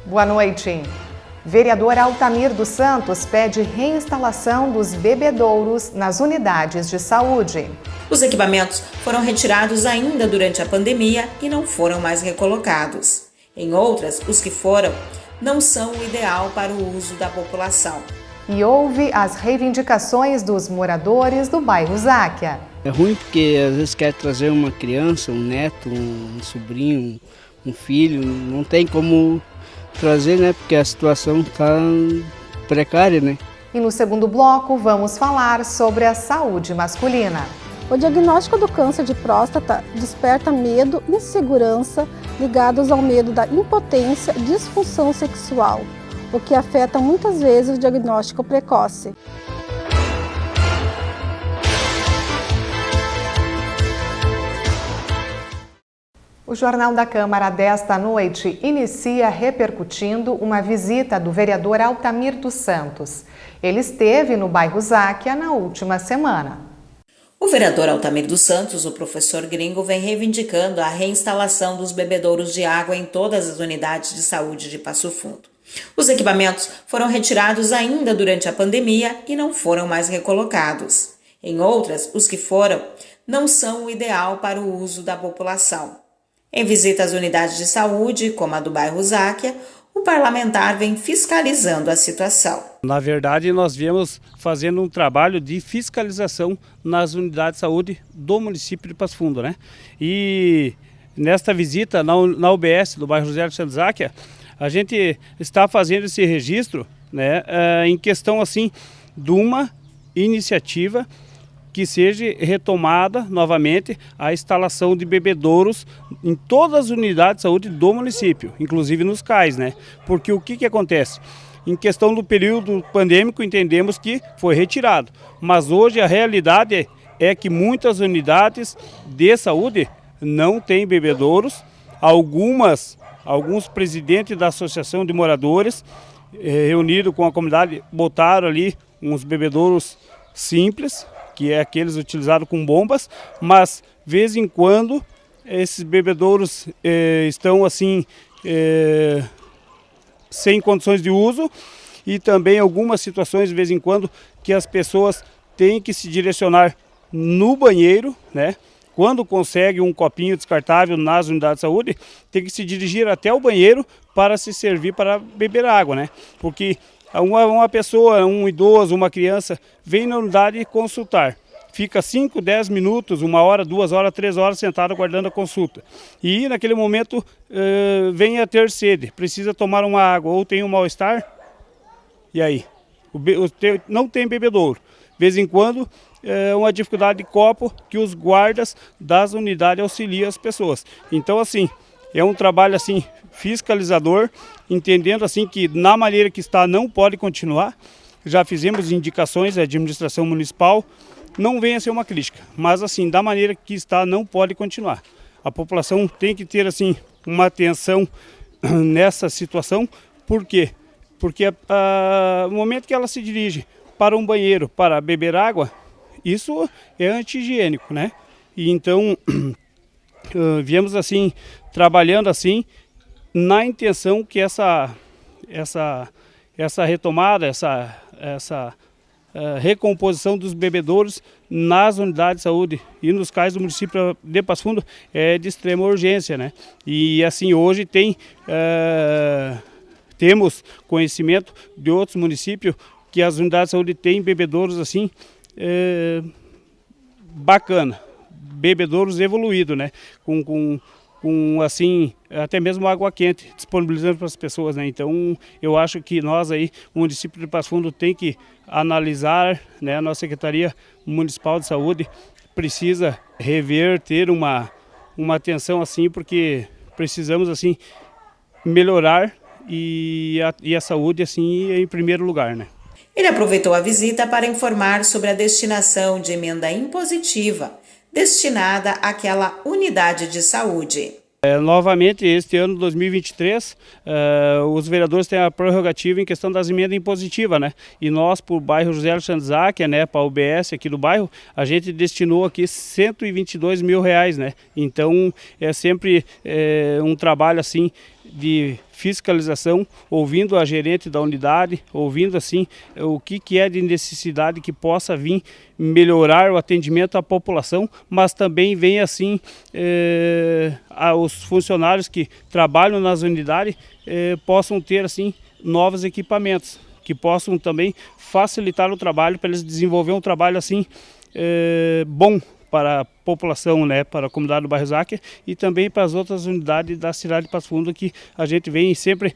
Boa noite. Vereador Altamir dos Santos pede reinstalação dos bebedouros nas unidades de saúde. Os equipamentos foram retirados ainda durante a pandemia e não foram mais recolocados. Em outras, os que foram não são o ideal para o uso da população. E houve as reivindicações dos moradores do bairro Záquia. É ruim porque às vezes quer trazer uma criança, um neto, um sobrinho, um filho, não tem como trazer, né? Porque a situação está precária, né? E no segundo bloco vamos falar sobre a saúde masculina. O diagnóstico do câncer de próstata desperta medo e insegurança ligados ao medo da impotência e disfunção sexual, o que afeta muitas vezes o diagnóstico precoce. O Jornal da Câmara desta noite inicia repercutindo uma visita do vereador Altamir dos Santos. Ele esteve no bairro Záquia na última semana. O vereador Altamir dos Santos, o professor Gringo, vem reivindicando a reinstalação dos bebedouros de água em todas as unidades de saúde de Passo Fundo. Os equipamentos foram retirados ainda durante a pandemia e não foram mais recolocados. Em outras, os que foram não são o ideal para o uso da população. Em visita às unidades de saúde, como a do bairro Záquia, o parlamentar vem fiscalizando a situação. Na verdade, nós viemos fazendo um trabalho de fiscalização nas unidades de saúde do município de Passo Fundo, né? E nesta visita na UBS do bairro José Alexandre Záquia, a gente está fazendo esse registro, né, em questão assim de uma iniciativa que seja retomada novamente a instalação de bebedouros em todas as unidades de saúde do município, inclusive nos CAIs, né? Porque o que acontece? Em questão do período pandêmico, entendemos que foi retirado, mas hoje a realidade é que muitas unidades de saúde não têm bebedouros. Alguns presidentes da associação de moradores, reunidos com a comunidade, botaram ali uns bebedouros simples, que é aqueles utilizados com bombas, mas, de vez em quando, esses bebedouros estão assim, sem condições de uso, e também algumas situações, de vez em quando, que as pessoas têm que se direcionar no banheiro, né? Quando consegue um copinho descartável nas unidades de saúde, tem que se dirigir até o banheiro para se servir para beber água, né? Porque uma pessoa, um idoso, uma criança, vem na unidade consultar. Fica 5, 10 minutos, 1 hora, 2 horas, 3 horas sentado aguardando a consulta. E naquele momento vem a ter sede, precisa tomar uma água ou tem um mal-estar. E aí? Não tem bebedouro. De vez em quando, uma dificuldade de copo que os guardas das unidades auxiliam as pessoas. Então, assim, é um trabalho assim fiscalizador, entendendo assim que na maneira que está não pode continuar. Já fizemos indicações à administração municipal, não venha a ser uma crítica, mas assim, da maneira que está não pode continuar. A população tem que ter assim uma atenção nessa situação. Por quê? Porque no momento que ela se dirige para um banheiro para beber água, isso é anti-higiênico, né? E então viemos assim trabalhando assim na intenção que essa retomada, essa recomposição dos bebedouros nas unidades de saúde e nos CAIs do município de Passo Fundo é de extrema urgência, né? E assim hoje temos conhecimento de outros municípios que as unidades de saúde têm bebedouros assim bacana, bebedouros evoluídos, né? Com assim, até mesmo água quente, disponibilizando para as pessoas, né? Então, eu acho que nós aí, o município de Passo Fundo tem que analisar, né? A nossa Secretaria Municipal de Saúde precisa rever, ter uma atenção assim, porque precisamos assim melhorar e a saúde assim em primeiro lugar, né? Ele aproveitou a visita para informar sobre a destinação de emenda impositiva destinada àquela unidade de saúde. Novamente, este ano 2023, os vereadores têm a prerrogativa em questão das emendas impositivas, né? E nós, por bairro José Alexandre Záquia, né, para a UBS aqui do bairro, a gente destinou aqui R$122 mil, né? Então, é sempre um trabalho assim de fiscalização, ouvindo a gerente da unidade, ouvindo assim o que é de necessidade que possa vir melhorar o atendimento à população, mas também vem assim os funcionários que trabalham nas unidades possam ter assim novos equipamentos, que possam também facilitar o trabalho para eles desenvolver um trabalho assim bom para a população, né, para a comunidade do bairro Záquia e também para as outras unidades da cidade de Passo Fundo, que a gente vem sempre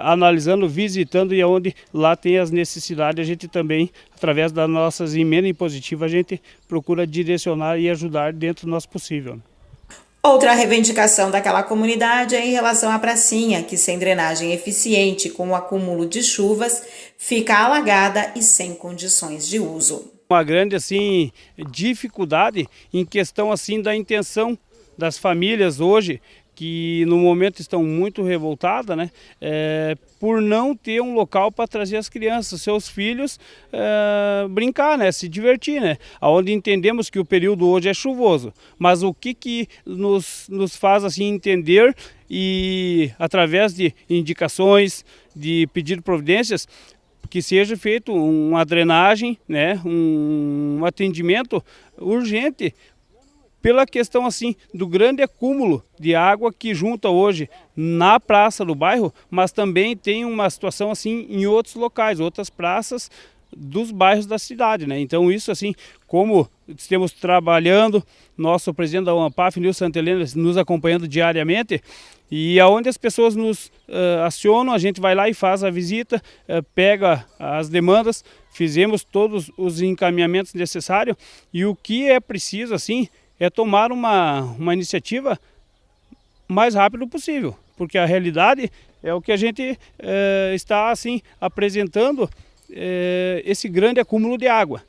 analisando, visitando, e onde lá tem as necessidades, a gente também, através das nossas emendas impositivas, a gente procura direcionar e ajudar dentro do nosso possível. Outra reivindicação daquela comunidade é em relação à pracinha, que sem drenagem eficiente com o acúmulo de chuvas, fica alagada e sem condições de uso. Uma grande assim dificuldade em questão assim da intenção das famílias hoje, que no momento estão muito revoltadas, né, por não ter um local para trazer as crianças, seus filhos, brincar, né, se divertir, né, onde entendemos que o período hoje é chuvoso, mas o que nos faz assim entender e através de indicações, de pedir providências, que seja feito uma drenagem, né, um atendimento urgente pela questão assim do grande acúmulo de água que junta hoje na praça do bairro, mas também tem uma situação assim em outros locais, outras praças dos bairros da cidade, né? Então isso assim, como estamos trabalhando, nosso presidente da UAMPAF, Nilson Santelena, nos acompanhando diariamente, e aonde as pessoas nos acionam, a gente vai lá e faz a visita, pega as demandas, fizemos todos os encaminhamentos necessários, e o que é preciso assim é tomar uma iniciativa mais rápido possível, porque a realidade é o que a gente está assim apresentando, esse grande acúmulo de água,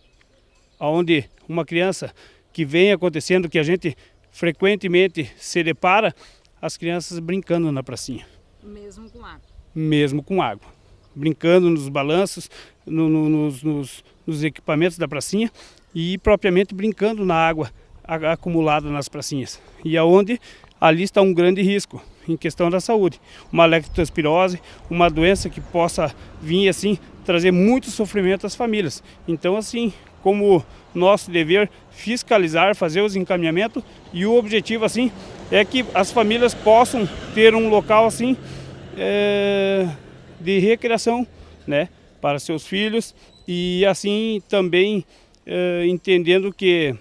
onde uma criança que vem acontecendo, que a gente frequentemente se depara, as crianças brincando na pracinha. Mesmo com água? Mesmo com água. Brincando nos balanços, nos equipamentos da pracinha e propriamente brincando na água acumulada nas pracinhas. E aonde ali está um grande risco em questão da saúde. Uma leptospirose, uma doença que possa vir assim trazer muito sofrimento às famílias. Então assim, como nosso dever fiscalizar, fazer os encaminhamentos, e o objetivo assim é que as famílias possam ter um local assim de recreação, né, para seus filhos, e assim também entendendo que,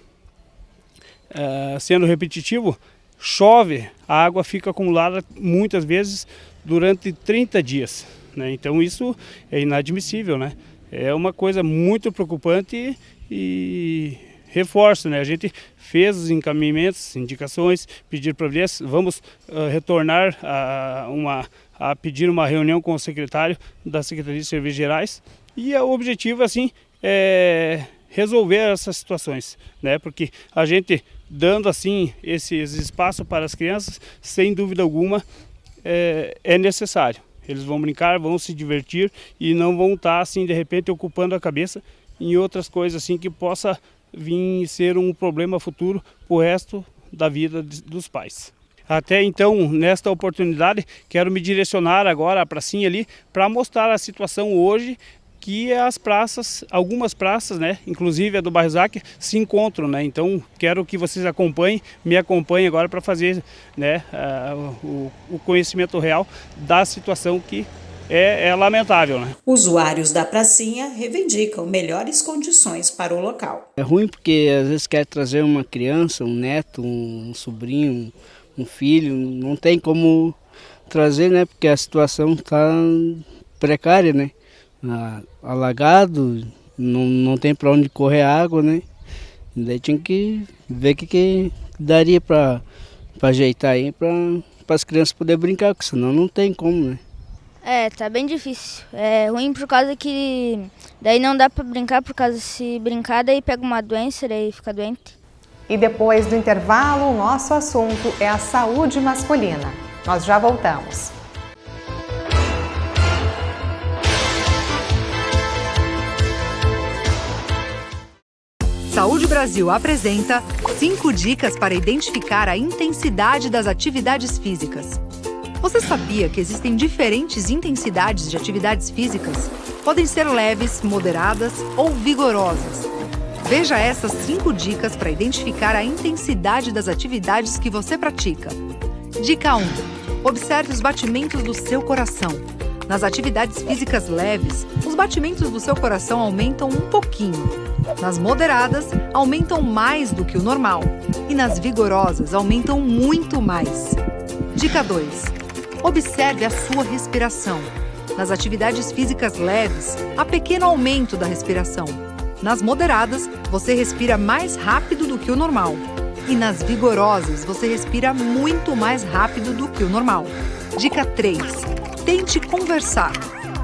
sendo repetitivo, chove, a água fica acumulada muitas vezes durante 30 dias, né? Então isso é inadmissível, né? É uma coisa muito preocupante e reforço, né? A gente fez os encaminhamentos, indicações, pedir providências, vamos retornar a pedir uma reunião com o secretário da Secretaria de Serviços Gerais, e o objetivo assim é resolver essas situações, né? Porque a gente dando assim esses espaços para as crianças, sem dúvida alguma é necessário. Eles vão brincar, vão se divertir e não vão estar assim de repente ocupando a cabeça em outras coisas assim que possa vir ser um problema futuro para o resto da vida dos pais. Até então, nesta oportunidade, quero me direcionar agora à pracinha ali para mostrar a situação hoje que as praças, algumas praças, né, inclusive a do bairro Záquia, se encontram, né? Então quero que vocês me acompanhem agora para fazer, né, o conhecimento real da situação que é lamentável, né? Usuários da pracinha reivindicam melhores condições para o local. É ruim porque às vezes quer trazer uma criança, um neto, um sobrinho, um filho, não tem como trazer, né? Porque a situação está precária, né? Alagado, não tem para onde correr água, né? Daí tinha que ver o que daria para ajeitar aí para as crianças poderem brincar, porque senão não tem como, né? Tá bem difícil. É ruim por causa que daí não dá para brincar, por causa se brincar daí pega uma doença, daí fica doente. E depois do intervalo, o nosso assunto é a saúde masculina. Nós já voltamos. Saúde Brasil apresenta 5 dicas para identificar a intensidade das atividades físicas. Você sabia que existem diferentes intensidades de atividades físicas? Podem ser leves, moderadas ou vigorosas. Veja essas 5 dicas para identificar a intensidade das atividades que você pratica. Dica 1. Observe os batimentos do seu coração. Nas atividades físicas leves, os batimentos do seu coração aumentam um pouquinho. Nas moderadas, aumentam mais do que o normal. E nas vigorosas, aumentam muito mais. Dica 2. Observe a sua respiração. Nas atividades físicas leves, há pequeno aumento da respiração. Nas moderadas, você respira mais rápido do que o normal. E nas vigorosas, você respira muito mais rápido do que o normal. Dica 3. Tente conversar.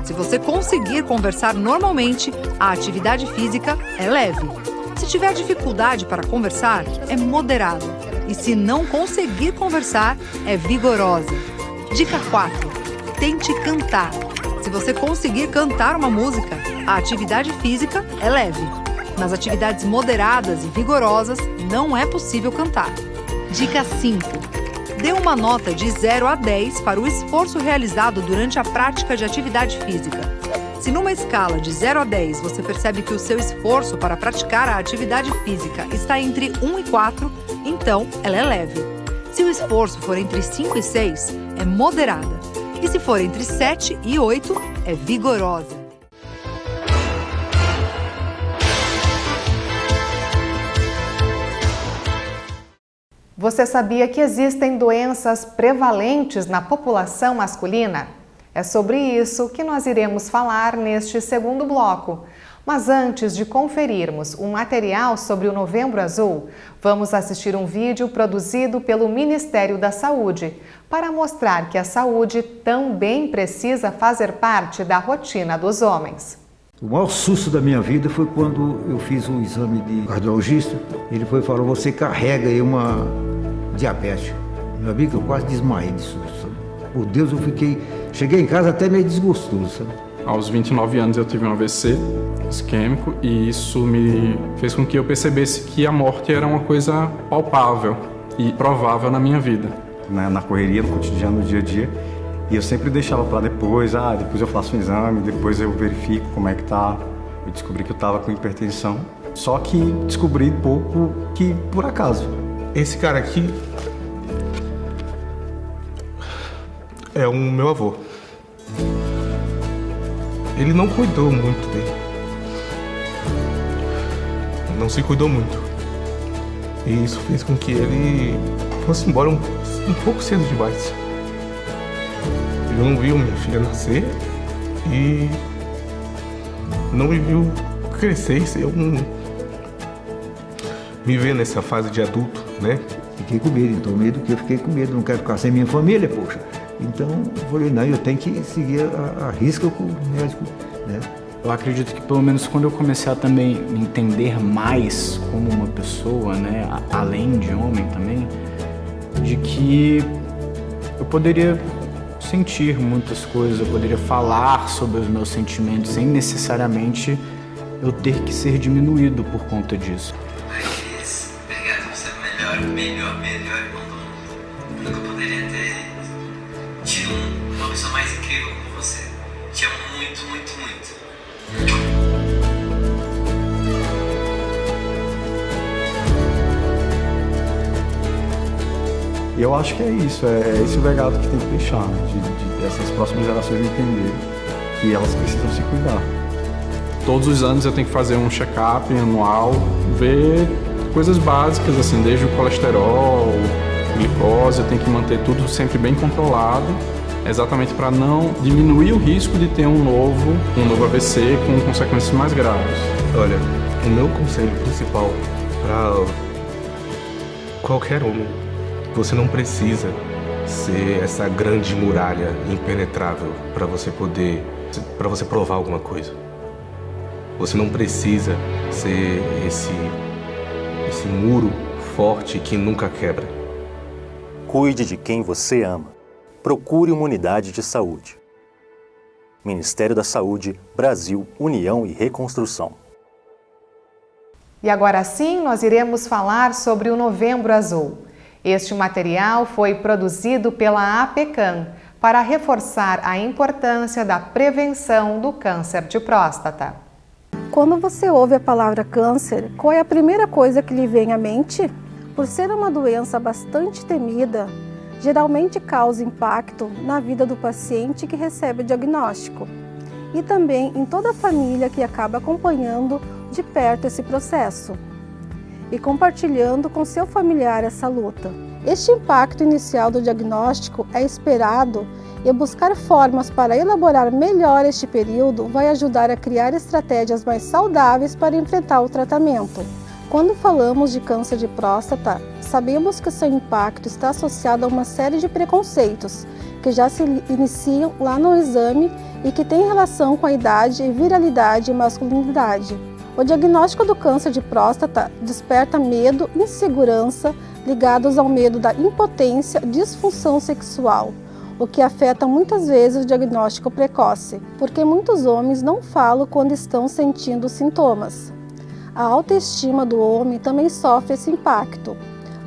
Se você conseguir conversar normalmente, a atividade física é leve. Se tiver dificuldade para conversar, é moderada. E se não conseguir conversar, é vigorosa. Dica 4. Tente cantar. Se você conseguir cantar uma música, a atividade física é leve. Nas atividades moderadas e vigorosas, não é possível cantar. Dica 5. Dê uma nota de 0 a 10 para o esforço realizado durante a prática de atividade física. Se numa escala de 0 a 10 você percebe que o seu esforço para praticar a atividade física está entre 1 e 4, então ela é leve. Se o esforço for entre 5 e 6, é moderada. E se for entre 7 e 8, é vigorosa. Você sabia que existem doenças prevalentes na população masculina? É sobre isso que nós iremos falar neste segundo bloco. Mas antes de conferirmos um material sobre o Novembro Azul, vamos assistir um vídeo produzido pelo Ministério da Saúde para mostrar que a saúde também precisa fazer parte da rotina dos homens. O maior susto da minha vida foi quando eu fiz um exame de cardiologista. Ele foi e falou: você carrega aí uma diabetes. Meu amigo, eu quase desmaiei de susto, sabe? Por Deus, cheguei em casa até meio desgostoso, sabe? Aos 29 anos eu tive um AVC isquêmico e isso me fez com que eu percebesse que a morte era uma coisa palpável e provável na minha vida. Na correria, no cotidiano, no dia a dia, e eu sempre deixava para depois, depois eu faço um exame, depois eu verifico como é que tá. Eu descobri que eu estava com hipertensão, só que descobri pouco que por acaso. Esse cara aqui é o meu avô. Ele não cuidou muito dele. Não se cuidou muito. E isso fez com que ele fosse embora um pouco cedo demais. Ele não viu minha filha nascer e não me viu crescer e ser me ver nessa fase de adulto, né? Fiquei com medo, então medo que eu fiquei com medo, não quero ficar sem minha família, poxa. Então eu falei, não, eu tenho que seguir a risca com o médico, né? Eu acredito que pelo menos quando eu comecei a também me entender mais como uma pessoa, né, além de homem também, de que eu poderia sentir muitas coisas, eu poderia falar sobre os meus sentimentos sem necessariamente eu ter que ser diminuído por conta disso. Obrigado, você é o melhor irmão do mundo. Nunca poderia ter tido uma pessoa mais incrível como você. Te amo muito, muito, muito. E eu acho que é isso, é esse o legado que tem que deixar, né? de essas próximas gerações entenderem que elas precisam se cuidar. Todos os anos eu tenho que fazer um check-up anual, ver coisas básicas, assim, desde o colesterol, glicose, eu tenho que manter tudo sempre bem controlado, exatamente para não diminuir o risco de ter um novo AVC com consequências mais graves. Olha, o meu conselho principal para qualquer homem, você não precisa ser essa grande muralha impenetrável para você provar alguma coisa. Você não precisa ser esse muro forte que nunca quebra. Cuide de quem você ama. Procure uma unidade de saúde. Ministério da Saúde, Brasil, União e Reconstrução. E agora sim, nós iremos falar sobre o Novembro Azul. Este material foi produzido pela APECAM para reforçar a importância da prevenção do câncer de próstata. Quando você ouve a palavra câncer, qual é a primeira coisa que lhe vem à mente? Por ser uma doença bastante temida, geralmente causa impacto na vida do paciente que recebe o diagnóstico e também em toda a família que acaba acompanhando de perto esse processo e compartilhando com seu familiar essa luta. Este impacto inicial do diagnóstico é esperado e buscar formas para elaborar melhor este período vai ajudar a criar estratégias mais saudáveis para enfrentar o tratamento. Quando falamos de câncer de próstata, sabemos que seu impacto está associado a uma série de preconceitos que já se iniciam lá no exame e que têm relação com a idade, viralidade e masculinidade. O diagnóstico do câncer de próstata desperta medo e insegurança ligados ao medo da impotência, disfunção sexual, o que afeta muitas vezes o diagnóstico precoce, porque muitos homens não falam quando estão sentindo sintomas. A autoestima do homem também sofre esse impacto.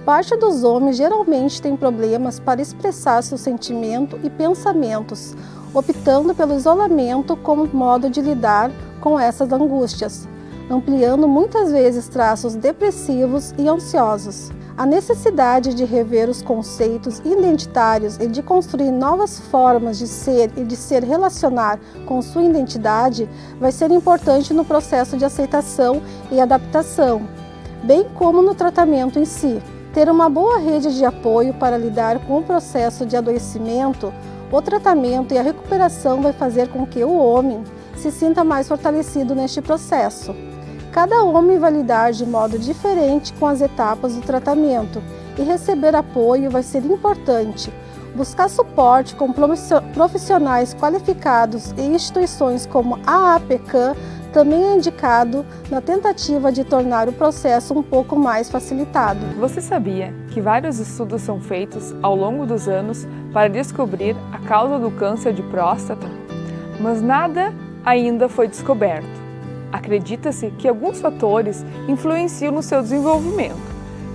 Parte dos homens geralmente tem problemas para expressar seu sentimento e pensamentos, optando pelo isolamento como modo de lidar com essas angústias, ampliando muitas vezes traços depressivos e ansiosos. A necessidade de rever os conceitos identitários e de construir novas formas de ser e de se relacionar com sua identidade vai ser importante no processo de aceitação e adaptação, bem como no tratamento em si. Ter uma boa rede de apoio para lidar com o processo de adoecimento, o tratamento e a recuperação vai fazer com que o homem se sinta mais fortalecido neste processo. Cada homem vai lidar de modo diferente com as etapas do tratamento e receber apoio vai ser importante. Buscar suporte com profissionais qualificados e instituições como a APCAM também é indicado na tentativa de tornar o processo um pouco mais facilitado. Você sabia que vários estudos são feitos ao longo dos anos para descobrir a causa do câncer de próstata? Mas nada ainda foi descoberto. Acredita-se que alguns fatores influenciam no seu desenvolvimento,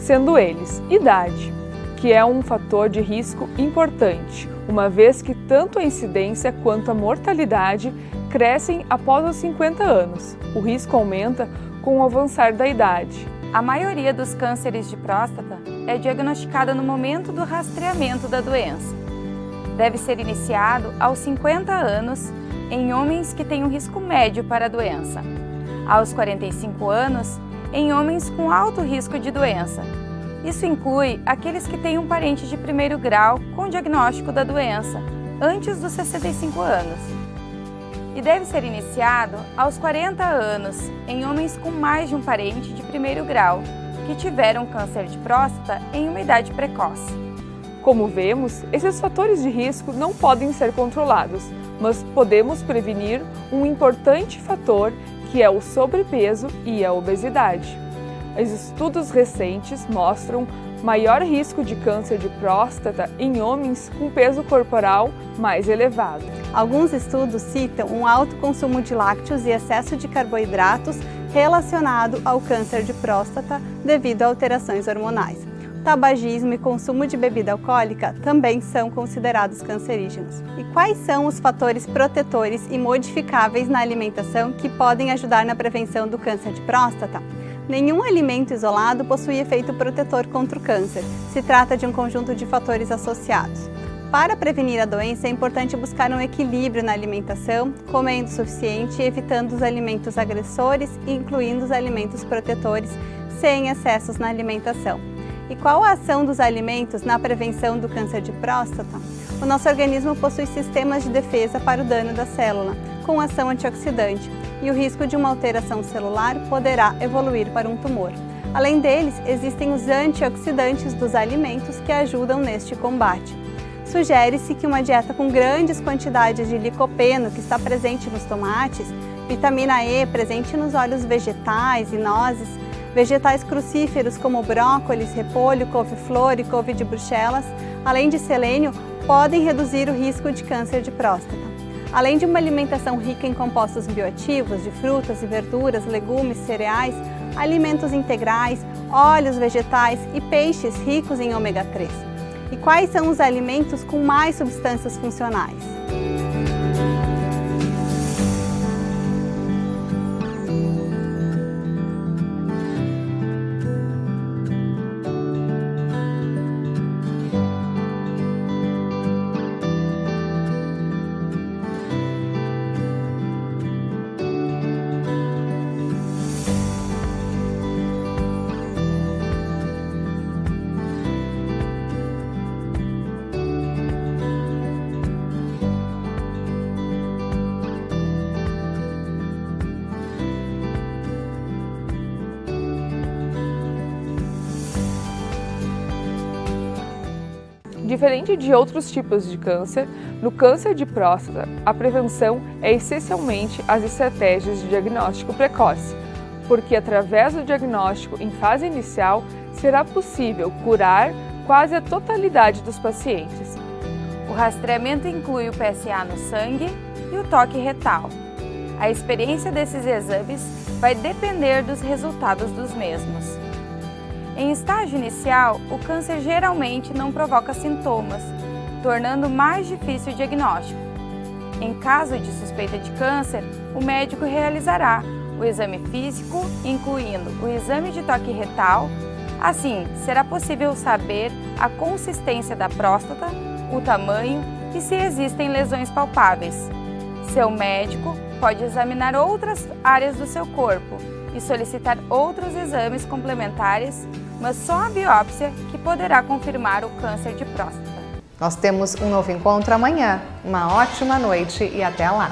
sendo eles idade, que é um fator de risco importante, uma vez que tanto a incidência quanto a mortalidade crescem após os 50 anos. O risco aumenta com o avançar da idade. A maioria dos cânceres de próstata é diagnosticada no momento do rastreamento da doença. Deve ser iniciado aos 50 anos em homens que têm um risco médio para a doença, aos 45 anos em homens com alto risco de doença. Isso inclui aqueles que têm um parente de primeiro grau com diagnóstico da doença antes dos 65 anos. E deve ser iniciado aos 40 anos em homens com mais de um parente de primeiro grau que tiveram câncer de próstata em uma idade precoce. Como vemos, esses fatores de risco não podem ser controlados, mas podemos prevenir um importante fator que é o sobrepeso e a obesidade. Os estudos recentes mostram maior risco de câncer de próstata em homens com peso corporal mais elevado. Alguns estudos citam um alto consumo de lácteos e excesso de carboidratos relacionado ao câncer de próstata devido a alterações hormonais. Tabagismo e consumo de bebida alcoólica também são considerados cancerígenos. E quais são os fatores protetores e modificáveis na alimentação que podem ajudar na prevenção do câncer de próstata? Nenhum alimento isolado possui efeito protetor contra o câncer. Se trata de um conjunto de fatores associados. Para prevenir a doença, é importante buscar um equilíbrio na alimentação, comendo o suficiente e evitando os alimentos agressores e incluindo os alimentos protetores sem excessos na alimentação. E qual a ação dos alimentos na prevenção do câncer de próstata? O nosso organismo possui sistemas de defesa para o dano da célula, com ação antioxidante, e o risco de uma alteração celular poderá evoluir para um tumor. Além deles, existem os antioxidantes dos alimentos que ajudam neste combate. Sugere-se que uma dieta com grandes quantidades de licopeno, que está presente nos tomates, vitamina E presente nos óleos vegetais e nozes, vegetais crucíferos como brócolis, repolho, couve-flor e couve de Bruxelas, além de selênio, podem reduzir o risco de câncer de próstata. Além de uma alimentação rica em compostos bioativos, de frutas e verduras, legumes, cereais, alimentos integrais, óleos vegetais e peixes ricos em ômega 3. E quais são os alimentos com mais substâncias funcionais? Diferente de outros tipos de câncer, no câncer de próstata, a prevenção é essencialmente as estratégias de diagnóstico precoce, porque através do diagnóstico em fase inicial será possível curar quase a totalidade dos pacientes. O rastreamento inclui o PSA no sangue e o toque retal. A experiência desses exames vai depender dos resultados dos mesmos. Em estágio inicial, o câncer geralmente não provoca sintomas, tornando mais difícil o diagnóstico. Em caso de suspeita de câncer, o médico realizará o exame físico, incluindo o exame de toque retal. Assim, será possível saber a consistência da próstata, o tamanho e se existem lesões palpáveis. Seu médico pode examinar outras áreas do seu corpo e solicitar outros exames complementares, mas só a biópsia que poderá confirmar o câncer de próstata. Nós temos um novo encontro amanhã. Uma ótima noite e até lá!